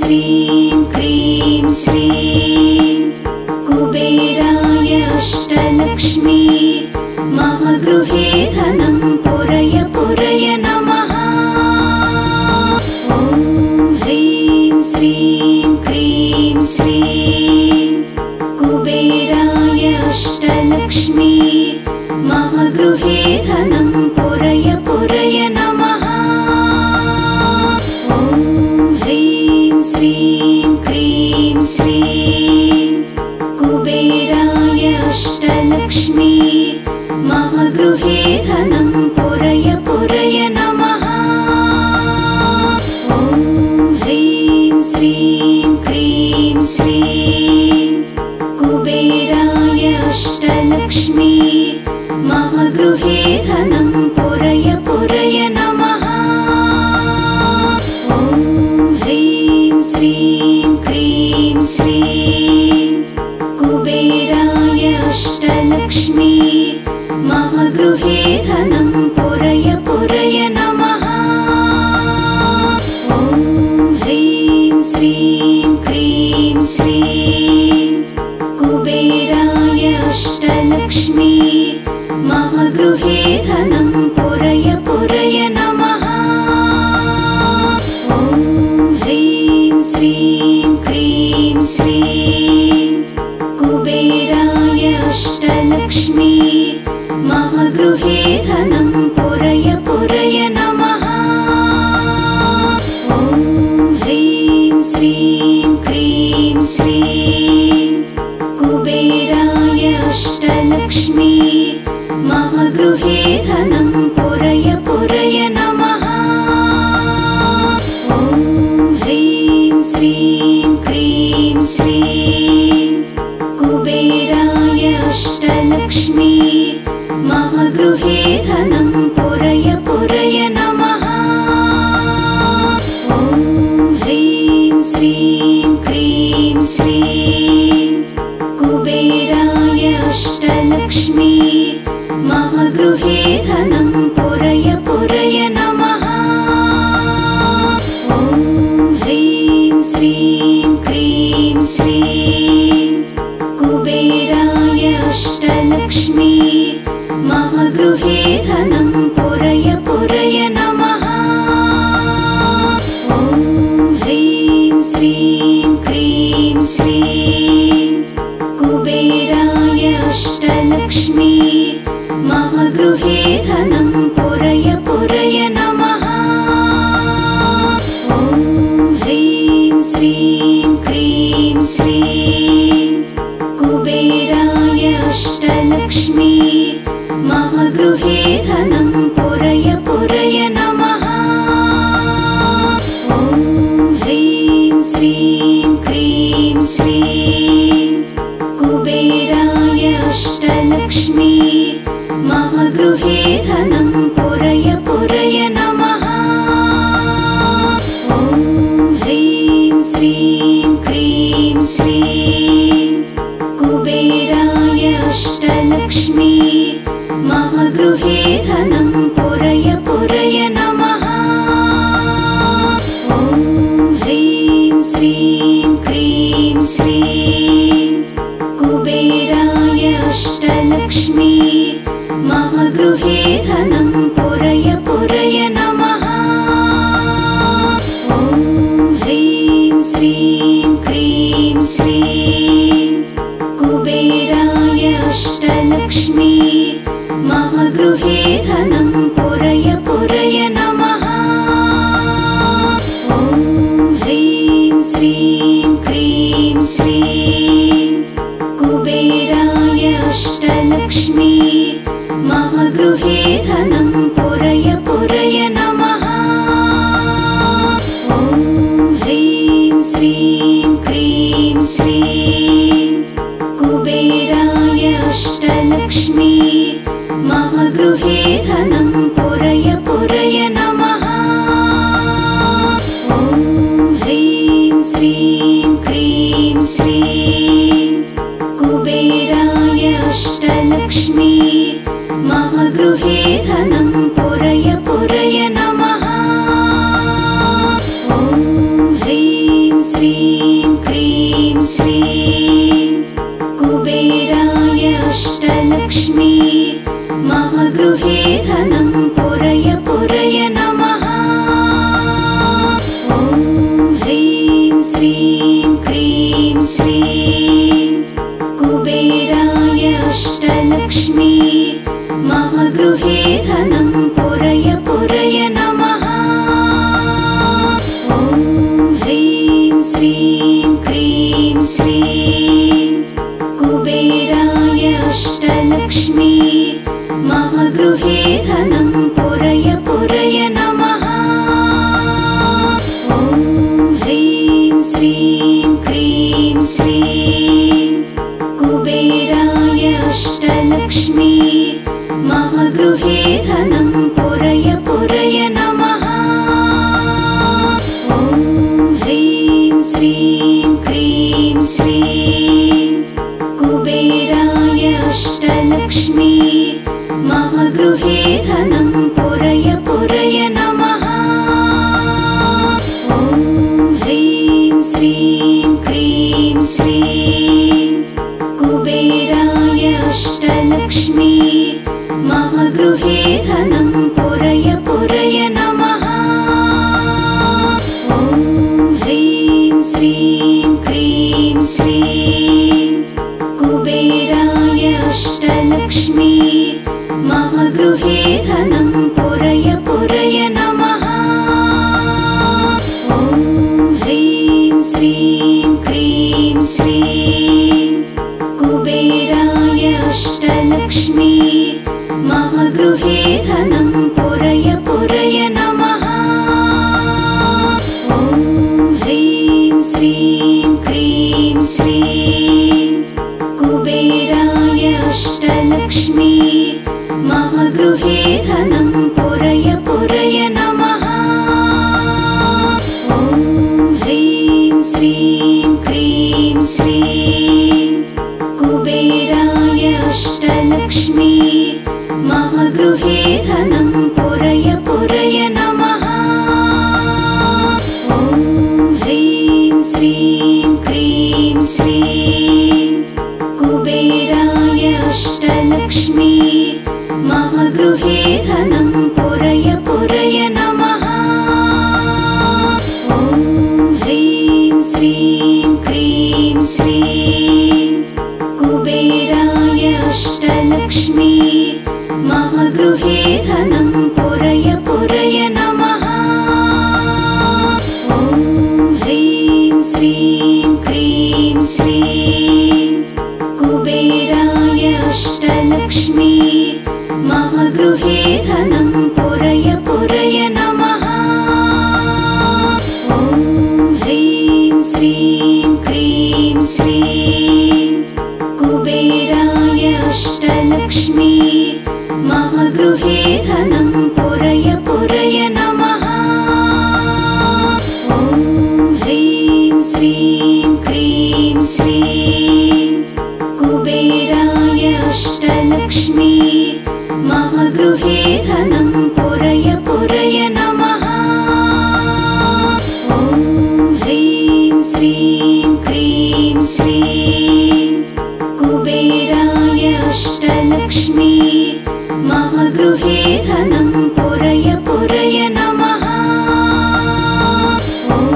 श्रीं क्रीं श्रीं कुबेराय अष्टलक्ष्मी मम गृहे धनं पुरय पुरय नमः। ॐ ह्रीं श्रीं क्रीं श्रीं कुबेराय अष्टलक्ष्मी मम गृहे धनं पुरय पुरय नमः। ॐ ह्रीं श्रीं क्रीं श्रीं कुबेराय अष्टलक्ष्मी मम गृहे धनं पुरय पुरय नमः। ॐ ह्रीं श्रीं क्रीं श्रीं कुबेराय अष्टलक्ष्मी मम गृहे धनं पुरय पुरय नमः। ॐ ह्रीं श्रीं क्रीं श्रीं कुबेराय अष्टलक्ष्मी मम गृहे धनं पुरय पुरय नमः। ॐ ह्रीं श्रीं क्रीं श्रीं कुबेराय अष्टलक्ष्मी मम गृहे धनं पुरय पुरय नमः। ॐ ह्रीं श्रीं क्रीं श्रीं कुबेराय अष्टलक्ष्मी मम गृहे धनं पुरय पुरय नमः। ॐ ह्रीं श्रीं क्रीं श्रीं कुबेराय अष्टलक्ष्मी मम गृहे धनं पुरय पुरय नमः। ॐ ह्रीं श्रीं क्रीं श्रीं कुबेराय अष्टलक्ष्मी मम गृहे धनं पुरय पुरय नमः। ॐ ह्रीं श्रीं क्रीं श्रीं कुबेराय अष्टलक्ष्मी मम गृहे धनं पुरय पुरय नमः। ॐ ह्रीं श्रीं क्रीं श्रीं कुबेराय अष्टलक्ष्मी मम गृहे धनं पुरय पुरय नमः। ॐ ह्रीं श्रीं क्रीं श्रीं कुबेराय अष्टलक्ष्मी मम गृहे धनं पुरय पुरय नमः। ॐ ह्रीं श्रीं क्रीं श्रीं कुबेराय अष्टलक्ष्मी मम गृहे धनं पुरय पुरय नमः। ॐ ह्रीं श्रीं क्रीं श्रीं कुबेराय अष्टलक्ष्मी मम गृहे धनं पुरय पुरय नमः। ॐ ह्रीं श्रीं क्रीं श्रीं कुबेराय अष्टलक्ष्मी मम गृहे धनं पुरय पुरय नमः। ॐ ह्रीं श्रीं क्रीं श्रीं कुबेराय अष्टलक्ष्मी मम गृहे धनं पुरय पुरय नमः। ॐ ह्रीं श्रीं क्रीं श्रीं कुबेराय अष्टलक्ष्मी मम गृहे धनं पुरय पुरय नमः। ॐ ह्रीं श्रीं क्रीं श्रीं कुबेराय अष्टलक्ष्मी मम गृहे धनं पुरय पुरय नमः। ॐ ह्रीं श्रीं क्रीं श्रीं कुबेराय अष्टलक्ष्मी मम गृहे धनं पुरय पुरय नमः। ॐ ह्रीं श्रीं क्रीं श्रीं कुबेराय अष्टलक्ष्मी मम गृहे धनं पुरय पुरय नमः। ॐ ह्रीं श्रीं कुबेराय अष्टलक्ष्मी मम गृहे धनं पुरय पुरय नमः। ॐ ह्रीं श्रीं क्रीं श्रीं कुबेराय अष्टलक्ष्मी मम गृहे धनं पुरय पुरय नमः। ॐ ह्रीं श्रीं क्रीं श्रीं कुबेराय अष्टलक्ष्मी मम गृहे धनं पुरय पुरय नमः। ॐ ह्रीं श्रीं क्रीं श्रीं कुबेराय अष्टलक्ष्मी मम गृहे धनं पुरय पुरय नमः। ॐ ह्रीं श्रीं क्रीं श्रीं कुबेराय अष्टलक्ष्मी मम गृहे धनं पुरय पुरय नमः। ॐ ह्रीं श्रीं क्रीं श्रीं कुबेराय अष्टलक्ष्मी मम गृहे धनं पुरय पुरय नमः। ॐ ह्रीं श्रीं क्रीं श्रीं कुबेराय अष्टलक्ष्मी मम गृहे धनं पुरय पुरय नमः। ॐ ह्रीं श्रीं क्रीं श्रीं कुबेराय अष्टलक्ष्मी मम गृहे धनं पुरय पुरय नमः। ॐ ह्रीं श्रीं क्रीं श्रीं कुबेराय अष्टलक्ष्मी मम गृहे धनं पुरय पुरय नमः। ॐ ह्रीं श्रीं क्रीं श्रीं कुबेराय अष्टलक्ष्मी मम गृहे धनं पुरय पुरय नमः। ॐ ह्रीं श्रीं क्रीं श्रीं कुबेराय अष्टलक्ष्मी मम गृहे धनं पुरय पुरय नमः। ॐ ह्रीं श्रीं क्रीं श्रीं कुबेराय अष्टलक्ष्मी मम गृहे धनं पुरय पुरय नमः। ॐ ह्रीं श्रीं क्रीं श्रीं कुबेराय अष्टलक्ष्मी मम गृहे धनं पुरय पुरय नमः। ॐ ह्रीं श्रीं क्रीं श्रीं कुबेराय अष्टलक्ष्मी मम गृहे धनं पुरय पुरय नमः। ॐ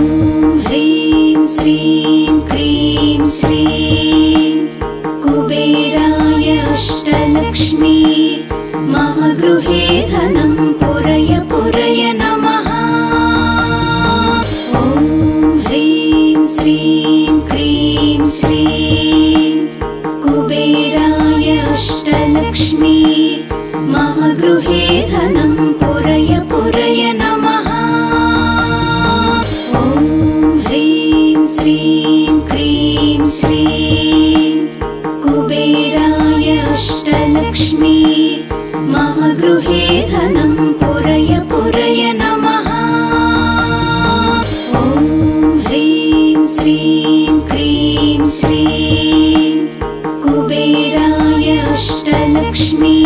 ह्रीं श्रीं क्रीं श्रीं कुबेराय अष्टलक्ष्मी मम गृहे धनं पुरय पुरय नमः। ॐ ह्रीं श्रीं क्रीं श्रीं कुबेराय अष्टलक्ष्मी मम गृहे धनं पुरय पुरय नमः। ॐ ह्रीं श्रीं क्रीं श्रीं कुबेराय अष्टलक्ष्मी मम गृहे धनं पुरय पुरय नमः। ॐ ह्रीं श्रीं क्रीं श्रीं कुबेराय अष्टलक्ष्मी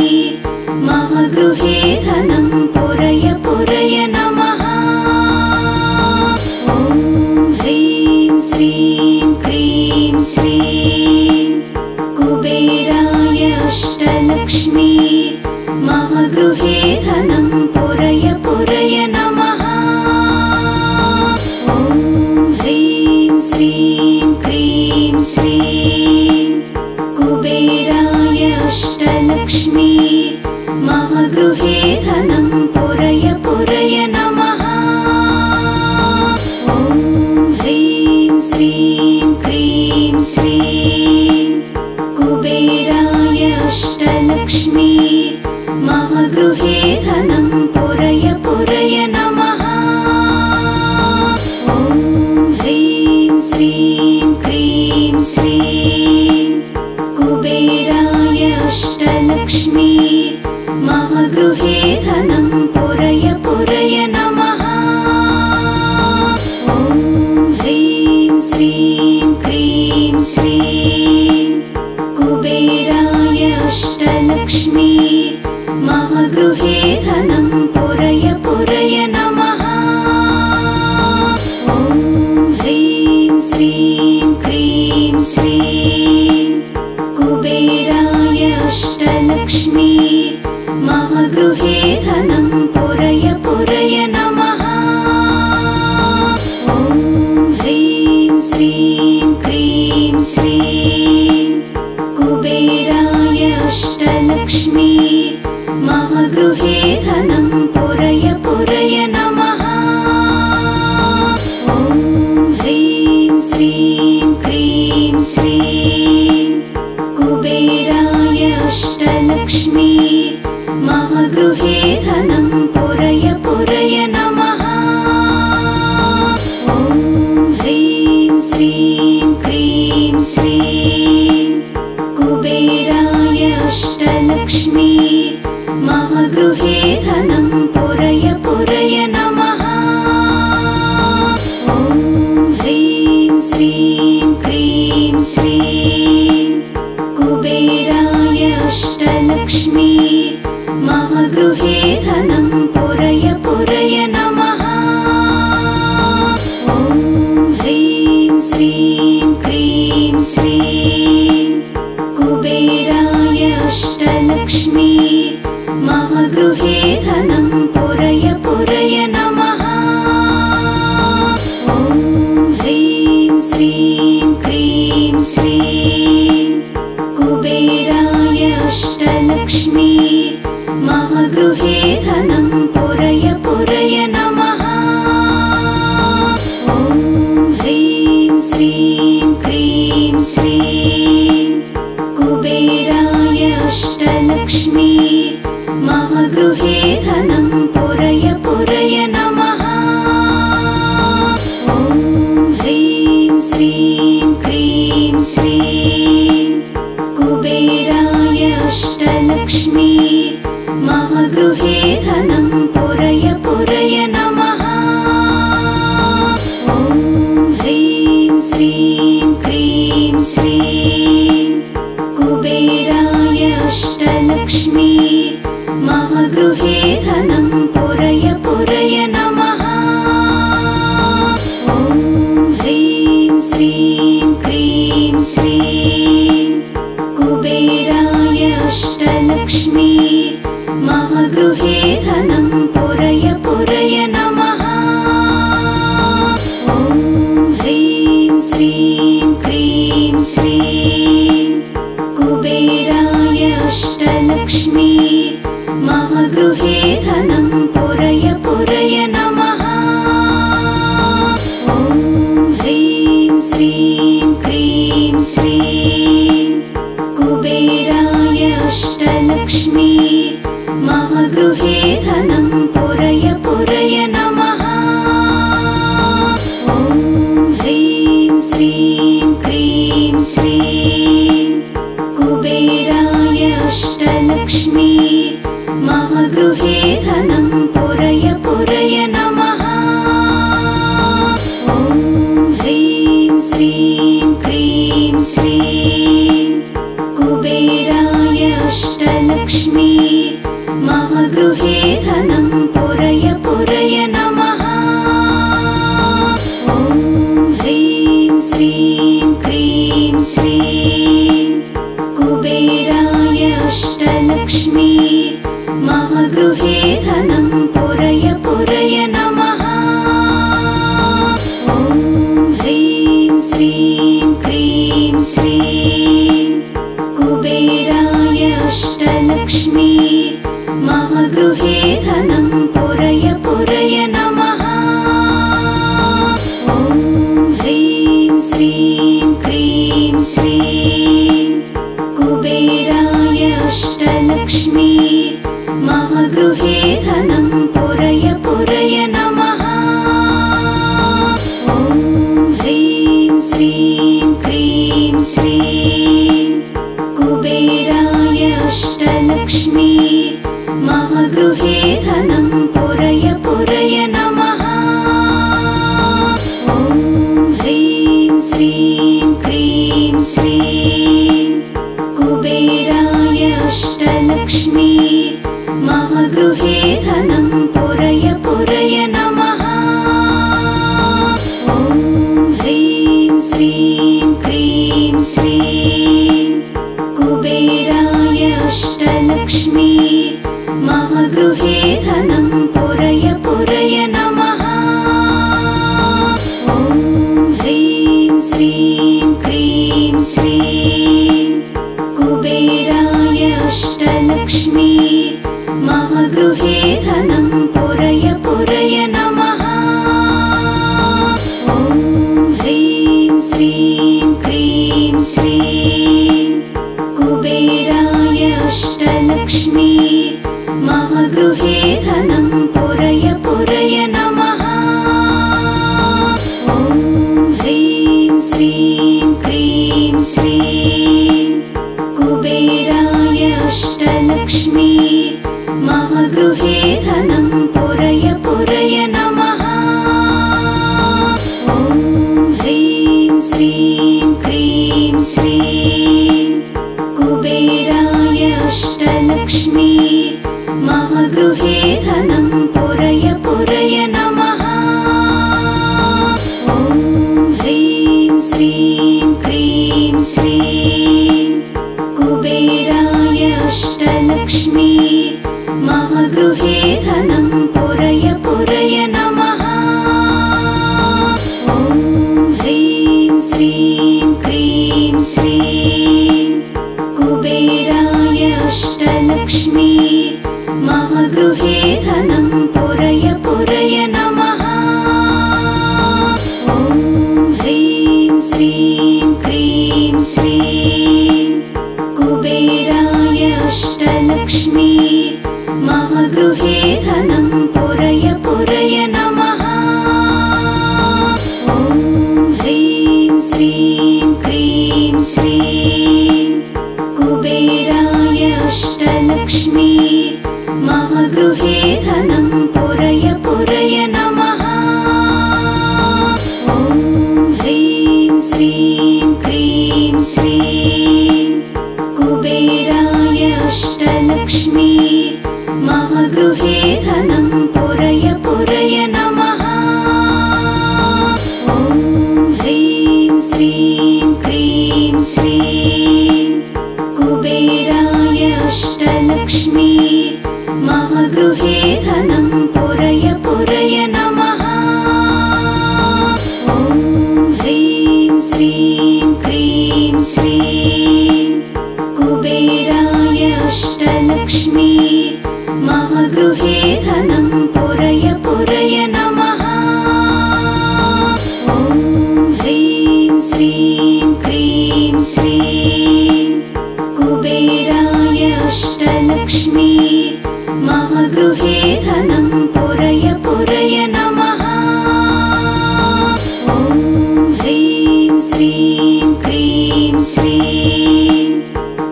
मम गृहे धनं पुरय पुरय नमः। ॐ ह्रीं श्रीं क्रीं श्रीं श्रीं कुबेराय अष्टलक्ष्मी मम गृहे धनं पुरय पुरय नमः। ॐ ह्रीं श्रीं क्रीं श्रीं कुबेराय अष्टलक्ष्मी मम गृहे धनं पुरय पुरय नमः। ॐ ह्रीं श्रीं क्रीं श्रीं कुबेराय अष्टलक्ष्मी मम गृहे धनं पुरय पुरय नमः। ॐ ह्रीं श्रीं क्रीं श्रीं कुबेराय अष्टलक्ष्मी मम गृहे धनं पुरय पुरय नमः। ॐ ह्रीं श्रीं क्रीं श्रीं कुबेराय अष्टलक्ष्मी मम गृहे धनं पुरय पुरय नमः। ॐ ह्रीं श्रीं क्रीं श्रीं कुबेराय अष्टलक्ष्मी मम गृहे धनं पुरय पुरय नमः। ॐ ह्रीं श्रीं क्रीं श्रीं कुबेराय अष्टलक्ष्मी मम गृहे धनं पुरय पुरय नमः। ॐ ह्रीं श्रीं क्रीं श्रीं कुबेराय अष्टलक्ष्मी मम गृहे धनं पुरय पुरय नमः। ॐ ह्रीं श्रीं क्रीं श्रीं कुबेराय अष्टलक्ष्मी मम गृहे धनं पुरय पुरय नमः। ॐ ह्रीं श्रीं क्रीं श्रीं कुबेराय अष्टलक्ष्मी मम गृहे धनं पुरय पुरय नमः। ॐ ह्रीं श्रीं क्रीं श्रीं कुबेराय अष्टलक्ष्मी मम गृहे धनं पुरय पुरय नमः। ॐ ह्रीं श्रीं क्रीं श्रीं कुबेराय अष्टलक्ष्मी मम गृहे धनं पुरय पुरय नमः। ॐ ह्रीं श्रीं क्रीं श्रीं कुबेराय अष्टलक्ष्मी मम गृहे धनं पुरय पुरय नमः। ॐ ह्रीं श्रीं क्रीं श्रीं कुबेराय अष्टलक्ष्मी मम गृहे धनं पुरय पुरय नमः। ॐ ह्रीं श्रीं क्रीं श्रीं कुबेराय अष्टलक्ष्मी मम गृहे धनं पुरय पुरय नमः। ॐ ह्रीं श्रीं क्रीं श्रीं कुबेराय अष्टलक्ष्मी मम गृहे धनं पुरय पुरय नमः। ॐ ह्रीं श्रीं क्रीं श्रीं कुबेराय अष्टलक्ष्मी मम गृहे धनं पुरय पुरय नमः। ॐ ह्रीं श्रीं क्रीं श्रीं कुबेराय अष्टलक्ष्मी मम गृहे धनं पुरय पुरय नमः। ॐ ह्रीं श्रीं क्रीं श्रीं कुबेराय अष्टलक्ष्मी मम गृहे धनं पुरय पुरय नमः। ॐ ह्रीं श्रीं क्रीं श्रीं कुबेराय अष्टलक्ष्मी मम गृहे धनं पुरय पुरय नमः। ॐ ह्रीं श्रीं क्रीं श्रीं कुबेराय अष्टलक्ष्मी मम गृहे धनं पुरय पुरय नमः। ॐ ह्रीं श्रीं क्रीं श्रीं कुबेराय अष्टलक्ष्मी मम गृहे धनं पुरय पुरय नमः। ॐ ह्रीं श्रीं क्रीं श्रीं कुबेराय अष्टलक्ष्मी मम गृहे धनं पुरय पुरय नमः। ॐ ह्रीं श्रीं क्रीं श्रीं कुबेराय अष्टलक्ष्मी मम गृहे धनं पुरय पुरय नमः। ॐ ह्रीं श्रीं क्रीं श्रीं कुबेराय अष्टलक्ष्मी मम गृहे धनं पुरय पुरय नमः। ॐ ह्रीं श्रीं क्रीं श्रीं कुबेराय अष्टलक्ष्मी मम गृहे धनं पुरय पुरय नमः। ॐ ह्रीं श्रीं क्रीं श्रीं कुबेराय अष्टलक्ष्मी मम गृहे धनं पुरय पुरय नमः। ॐ ह्रीं श्रीं क्रीं श्रीं कुबेराय अष्टलक्ष्मी मम गृहे धनं पुरय पुरय नमः। ॐ ह्रीं श्रीं क्रीं श्रीं कुबेराय अष्टलक्ष्मी मम गृहे धनं पुरय पुरय नमः। ॐ ह्रीं श्रीं क्रीं श्रीं कुबेराय अष्टलक्ष्मी मम गृहे धनं पुरय पुरय नमः। ॐ ह्रीं श्रीं क्रीं श्रीं कुबेराय अष्टलक्ष्मी मम गृहे धनं पुरय पुरय नमः। ॐ ह्रीं श्रीं क्रीं श्रीं कुबेराय अष्टलक्ष्मी मम गृहे धनं पुरय पुरय नमः। ॐ ह्रीं श्रीं क्रीं श्रीं कुबेराय अष्टलक्ष्मी मम गृहे धनं पुरय पुरय नमः। ॐ ह्रीं श्रीं क्रीं श्रीं कुबेराय अष्टलक्ष्मी मम गृहे धनं पुरय पुरय नमः। ॐ ह्रीं श्रीं क्रीं श्रीं कुबेराय अष्टलक्ष्मी मम गृहे धनं पुरय पुरय नमः। ॐ ह्रीं श्रीं क्रीं श्रीं कुबेराय अष्टलक्ष्मी मम गृहे धनं पुरय पुरय नमः। ॐ ह्रीं श्रीं क्रीं श्रीं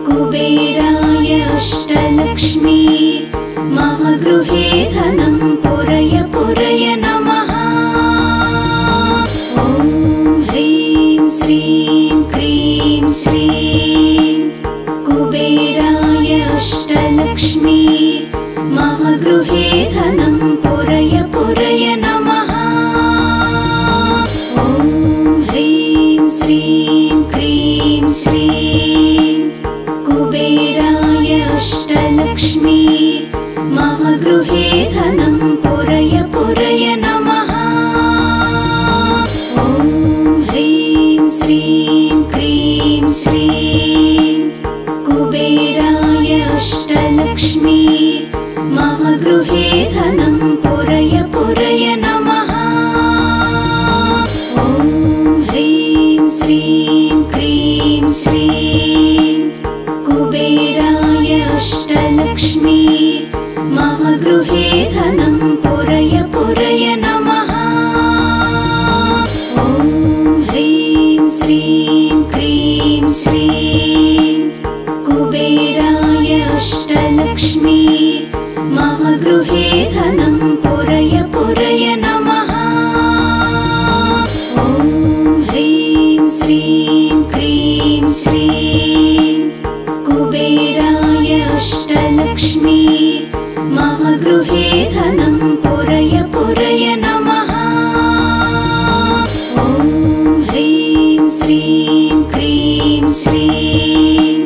कुबेराय अष्टलक्ष्मी मम गृहे धनं पुरय पुरय नमः। ॐ ह्रीं श्रीं क्रीं श्रीं कुबेराय अष्टलक्ष्मी मम गृहे धनं पुरय पुरय नमः। ॐ ह्रीं श्रीं क्रीं श्रीं श्रीं कुबेराय अष्टलक्ष्मी मम गृहे धनं पुरय पुरय नमः। ॐ ह्रीं श्रीं क्रीं श्रीं कुबेराय अष्टलक्ष्मी मम गृहे धनं पुरय पुरय नमः। ॐ ह्रीं श्रीं क्रीं श्रीं कुबेराय अष्टलक्ष्मी मम गृहे धनं पुरय पुरय नमः। ॐ ह्रीं श्रीं क्रीं श्रीं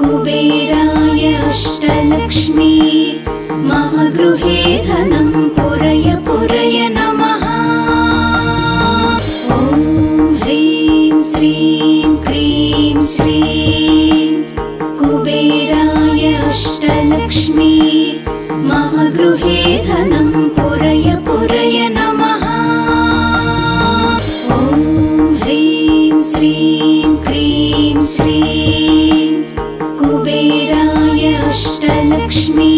कुबेराय अष्टलक्ष्मी मम गृहे धनं पुरय पुरय नमः। ॐ ह्रीं श्रीं क्रीं श्रीं कुबेराय अष्टलक्ष्मी मम गृहे धनं पुरय पुरय नमः। ॐ ह्रीं श्रीं क्रीं श्रीं कुबेराय अष्टलक्ष्मी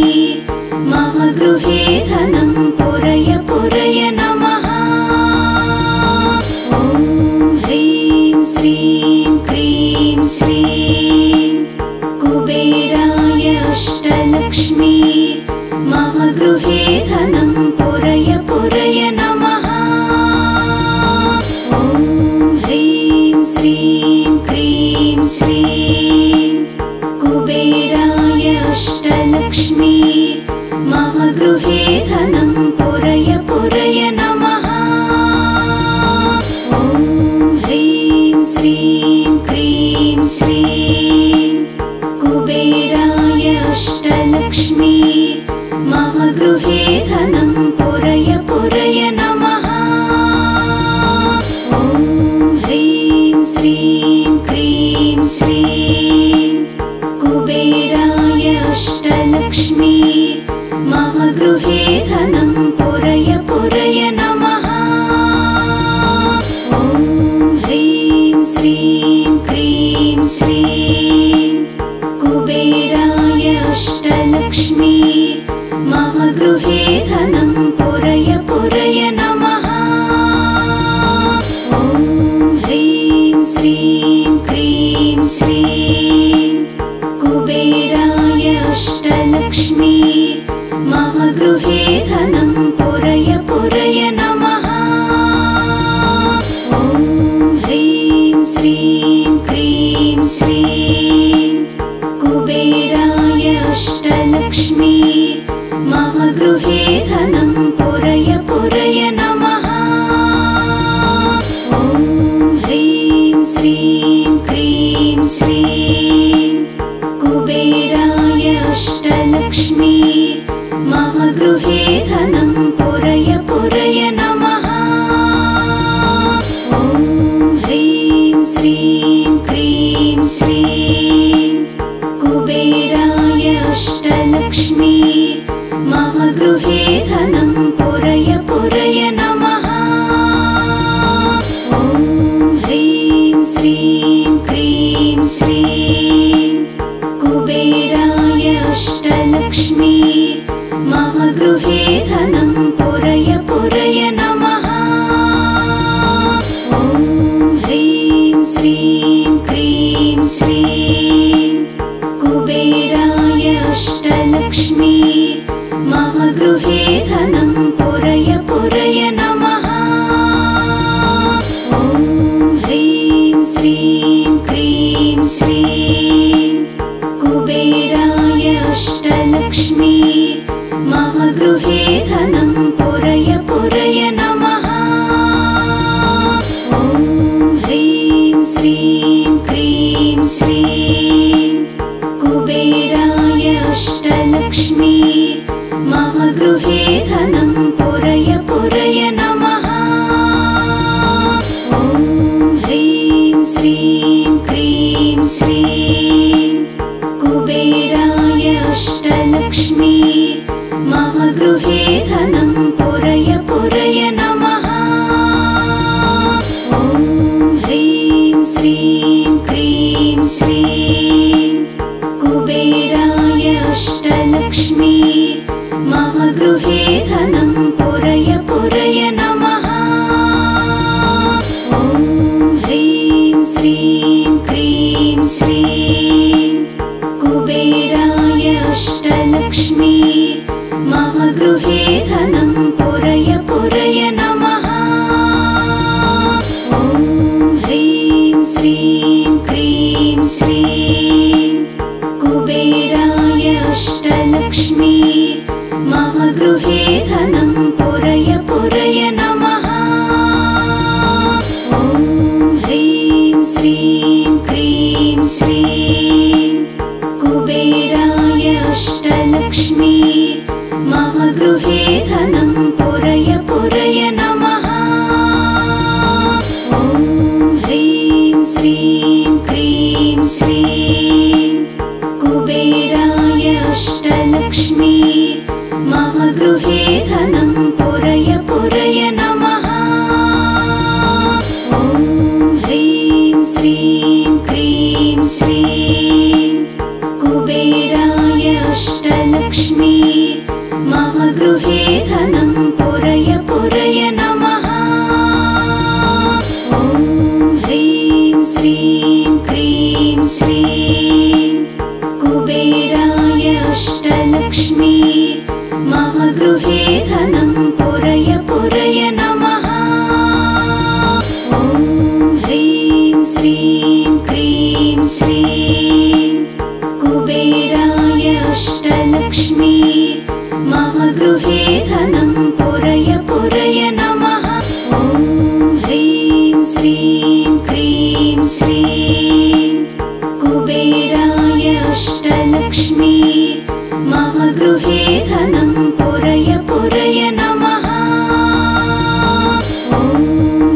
मम गृहे धनं पुरय पुरय नमः। ॐ ह्रीं श्रीं क्रीं श्रीं कुबेराय अष्टलक्ष्मी मम गृहे धनं पुरय पुरय नमः। ॐ ह्रीं श्रीं क्रीं श्रीं कुबेराय अष्टलक्ष्मी मम गृहे धनं पुरय पुरय नमः। ॐ ह्रीं श्रीं क्रीं श्रीं कुबेराय अष्टलक्ष्मी मम गृहे धनं पुरय पुरय नमः। ॐ ह्रीं श्रीं क्रीं श्रीं कुबेराय अष्टलक्ष्मी मम गृहे धनं पुरय पुरय नमः। ॐ ह्रीं श्रीं क्रीं श्रीं कुबेराय अष्टलक्ष्मी मम गृहे धनं पुरय पुरय नमः। ॐ ह्रीं श्रीं क्रीं श्रीं कुबेराय अष्टलक्ष्मी मम गृहे धनं पुरय पुरय नमः। ॐ ह्रीं श्रीं क्रीं श्रीं कुबेराय अष्टलक्ष्मी मम गृहे धनं पुरय पुरय नमः। ॐ ह्रीं श्रीं क्रीं श्रीं कुबेराय अष्टलक्ष्मी मम गृहे धनं पुरय पुरय नमः। ॐ ह्रीं श्रीं क्रीं श्रीं कुबेराय अष्टलक्ष्मी मम गृहे धनं पुरय पुरय नमः। ॐ ह्रीं श्रीं क्रीं श्रीं कुबेराय अष्टलक्ष्मी मम गृहे धनं पुरय पुरय नमः। ॐ ह्रीं श्रीं क्रीं श्रीं कुबेराय अष्टलक्ष्मी मम गृहे धनं पुरय पुरय नमः। ॐ ह्रीं श्रीं क्रीं श्रीं कुबेराय अष्टलक्ष्मी मम गृहे धनं पुरय पुरय नमः। ॐ ह्रीं श्रीं क्रीं श्रीं श्रीं कुबेराय अष्टलक्ष्मी मम गृहे धनं पुरय पुरय नमः। ॐ ह्रीं श्रीं क्रीं श्रीं कुबेराय अष्टलक्ष्मी मम गृहे धनं पुरय पुरय नमः। ॐ ह्रीं श्रीं क्रीं श्रीं कुबेराय अष्टलक्ष्मी मम गृहे धनं पुरय पुरय नमः। ॐ ह्रीं श्रीं क्रीं श्रीं कुबेराय अष्टलक्ष्मी मम गृहे धनं पुरय पुरय नमः। ॐ ह्रीं श्रीं क्रीं श्रीं कुबेराय अष्टलक्ष्मी मम गृहे धनं पुरय पुरय नमः। ॐ ह्रीं श्रीं क्रीं श्रीं कुबेराय अष्टलक्ष्मी मम गृहे धनं पुरय पुरय नमः। ॐ ह्रीं श्रीं क्रीं श्रीं कुबेराय अष्टलक्ष्मी मम गृहे धनं पुरय पुरय नमः। ॐ ह्रीं श्रीं क्रीं श्रीं कुबेराय अष्टलक्ष्मी मम गृहे धनं पुरय पुरय नमः। ॐ ह्रीं श्रीं क्रीं श्रीं कुबेराय अष्टलक्ष्मी मम गृहे धनं पुरय पुरय नमः। ॐ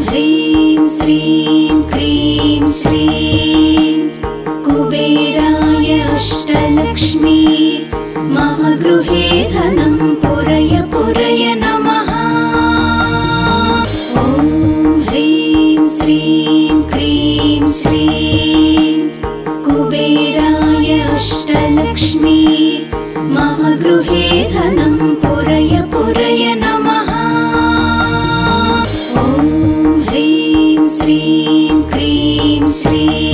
ह्रीं श्रीं क्रीं श्रीं कुबेराय अष्टलक्ष्मी मम गृहे धनं पुरय पुरय नमः। ॐ ह्रीं श्रीं क्रीं श्रीं कुबेराय अष्टलक्ष्मी मम गृहे धनं पुरय पुरय नमः। ॐ ह्रीं श्रीं क्रीं श्रीं